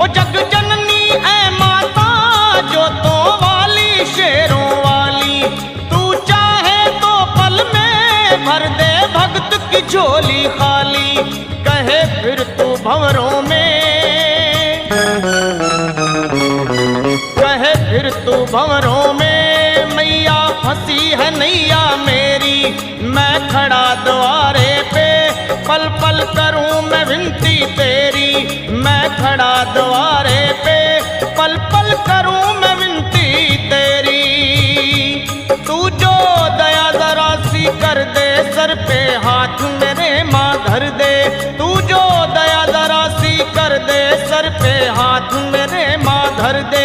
ओ जग जननी ऐ माता जोतों वाली शेरों वाली, तू चाहे तो पल में भर दे भक्त की झोली खाली। कहे फिर तू भंवरों में, कहे फिर तू भंवरों में, मैया फंसी है नैया मेरी, मैं खड़ा द्वारे पे, पल पल करूं मैं विनती तेरी। मैं खड़ा द्वारे पे, पल पल करूं मैं विनती तेरी। तू जो दया जरा सी कर दे, सर पे हाथ मेरे माँ धर दे। तू जो दया जरा सी कर दे, सर पे हाथ मेरे माँ धर दे।